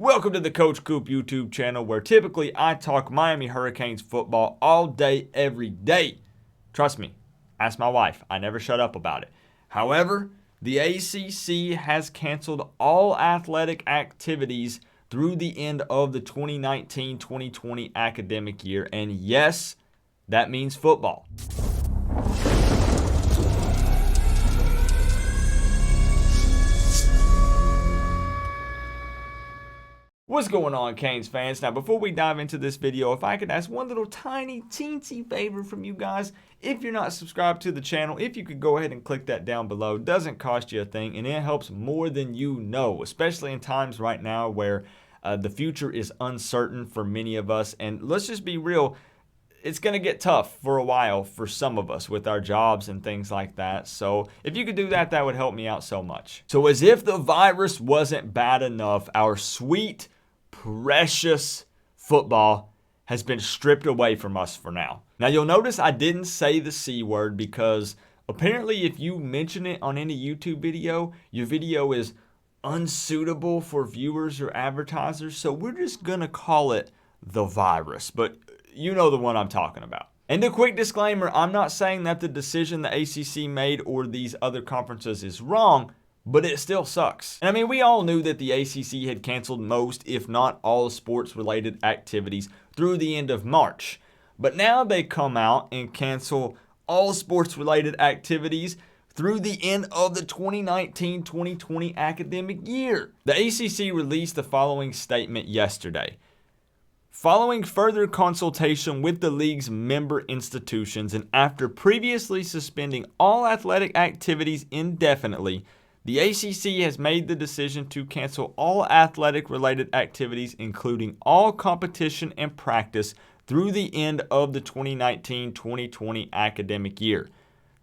Welcome to the Coach Coop YouTube channel, where typically I talk Miami Hurricanes football all day, every day. Trust me, ask my wife. I never shut up about it. However, the ACC has canceled all athletic activities through the end of the 2019-2020 academic year. And yes, that means football. What's going on, Canes fans? Now, before we dive into this video, if I could ask one little tiny teensy favor from you guys. If you're not subscribed to the channel, if you could go ahead and click that down below. It doesn't cost you a thing, and it helps more than you know, especially in times right now where the future is uncertain for many of us. And let's just be real, it's going to get tough for a while for some of us with our jobs and things like that. So if you could do that, that would help me out so much. So as if the virus wasn't bad enough, our sweet, precious football has been stripped away from us for now. Now, you'll notice I didn't say the C word because apparently if you mention it on any YouTube video, your video is unsuitable for viewers or advertisers. So we're just going to call it the virus, but you know the one I'm talking about. And a quick disclaimer, I'm not saying that the decision the ACC made or these other conferences is wrong, but it still sucks. And I mean, we all knew that the ACC had canceled most, if not all, sports-related activities through the end of March. But now they come out and cancel all sports-related activities through the end of the 2019-2020 academic year. The ACC released the following statement yesterday. Following further consultation with the league's member institutions and after previously suspending all athletic activities indefinitely, the ACC has made the decision to cancel all athletic-related activities, including all competition and practice, through the end of the 2019-2020 academic year.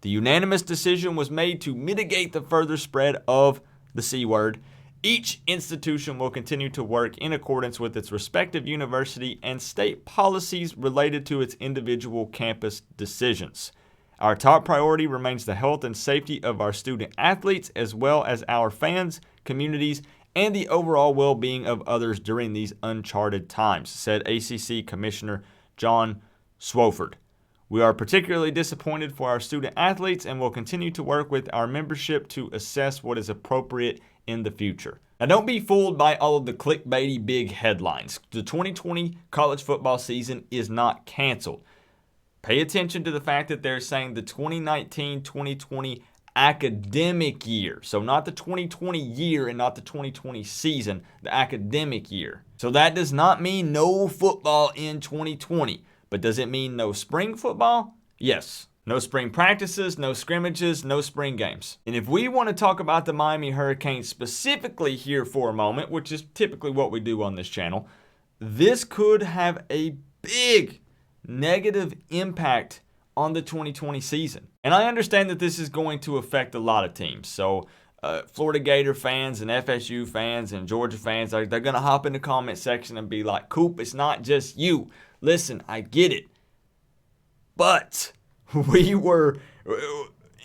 The unanimous decision was made to mitigate the further spread of the C word. Each institution will continue to work in accordance with its respective university and state policies related to its individual campus decisions. Our top priority remains the health and safety of our student athletes, as well as our fans, communities, and the overall well-being of others during these uncharted times, said ACC Commissioner John Swofford. We are particularly disappointed for our student athletes and will continue to work with our membership to assess what is appropriate in the future. Now, don't be fooled by all of the clickbaity big headlines. The 2020 college football season is not canceled. Pay attention to the fact that they're saying the 2019-2020 academic year. So not the 2020 year and not the 2020 season, the academic year. So that does not mean no football in 2020. But does it mean no spring football? Yes. No spring practices, no scrimmages, no spring games. And if we want to talk about the Miami Hurricanes specifically here for a moment, which is typically what we do on this channel, this could have a big negative impact on the 2020 season. And I understand that this is going to affect a lot of teams. So Florida Gator fans and FSU fans and Georgia fans, they're going to hop in the comment section and be like, Coop, it's not just you. Listen, I get it. But we were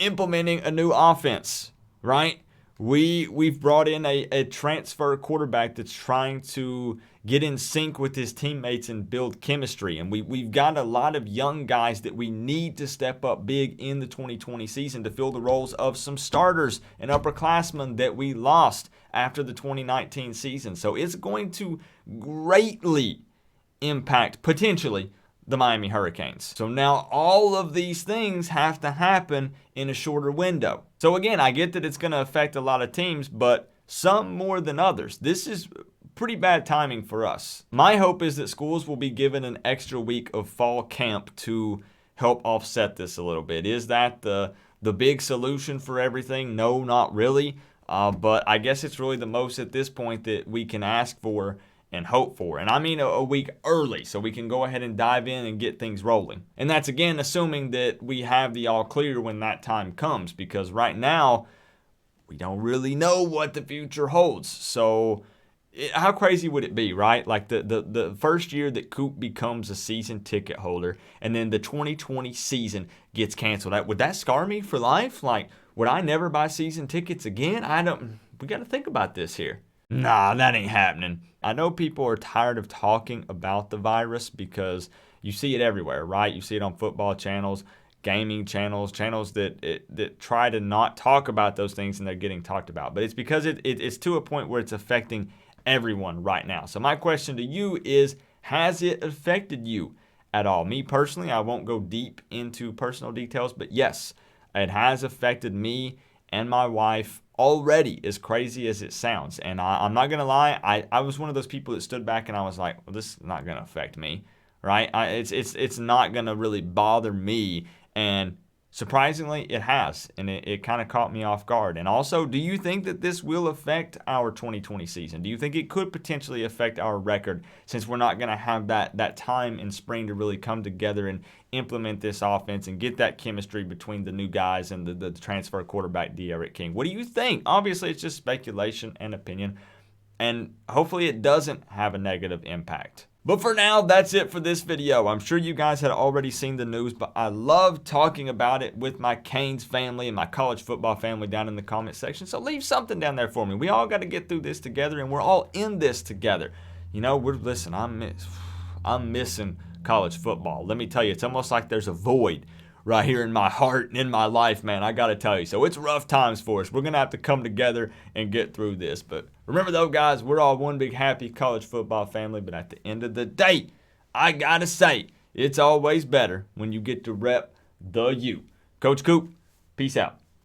implementing a new offense, right? We've brought in a transfer quarterback that's trying to get in sync with his teammates and build chemistry. And we've got a lot of young guys that we need to step up big in the 2020 season to fill the roles of some starters and upperclassmen that we lost after the 2019 season. So it's going to greatly impact, potentially, the Miami Hurricanes. So now all of these things have to happen in a shorter window. So again, I get that it's going to affect a lot of teams, but some more than others. This is pretty bad timing for us. My hope is that schools will be given an extra week of fall camp to help offset this a little bit. Is that the big solution for everything? No, not really. But I guess it's really the most at this point that we can ask for and hope for. And I mean a week early so we can go ahead and dive in and get things rolling. And that's, again, assuming that we have the all clear when that time comes, because right now we don't really know what the future holds. So how crazy would it be, right? Like the first year that Coop becomes a season ticket holder and then the 2020 season gets canceled. Would that scar me for life? Like, would I never buy season tickets again? We got to think about this here. Nah, that ain't happening. I know people are tired of talking about the virus because you see it everywhere, right? You see it on football channels, gaming channels, channels that try to not talk about those things and they're getting talked about. But it's because it's to a point where it's affecting everyone right now. So my question to you is, has it affected you at all? Me personally, I won't go deep into personal details, but yes, it has affected me and my wife already, as crazy as it sounds. And I'm not going to lie, I was one of those people that stood back and I was like, well, this is not going to affect me, right? It's not going to really bother me. And surprisingly, it has. And it kind of caught me off guard. And also, do you think that this will affect our 2020 season? Do you think it could potentially affect our record since we're not going to have that time in spring to really come together and implement this offense and get that chemistry between the new guys and the transfer quarterback, De'Aaron King? What do you think? Obviously, it's just speculation and opinion. And hopefully it doesn't have a negative impact. But for now, that's it for this video. I'm sure you guys had already seen the news, but I love talking about it with my Canes family and my college football family down in the comment section. So leave something down there for me. We all got to get through this together, and we're all in this together. You know, listen, I'm missing college football. Let me tell you, it's almost like there's a void right here in my heart and in my life, man. I got to tell you. So it's rough times for us. We're going to have to come together and get through this. But remember, though, guys, we're all one big happy college football family. But at the end of the day, I got to say, it's always better when you get to rep the U. Coach Coop, peace out.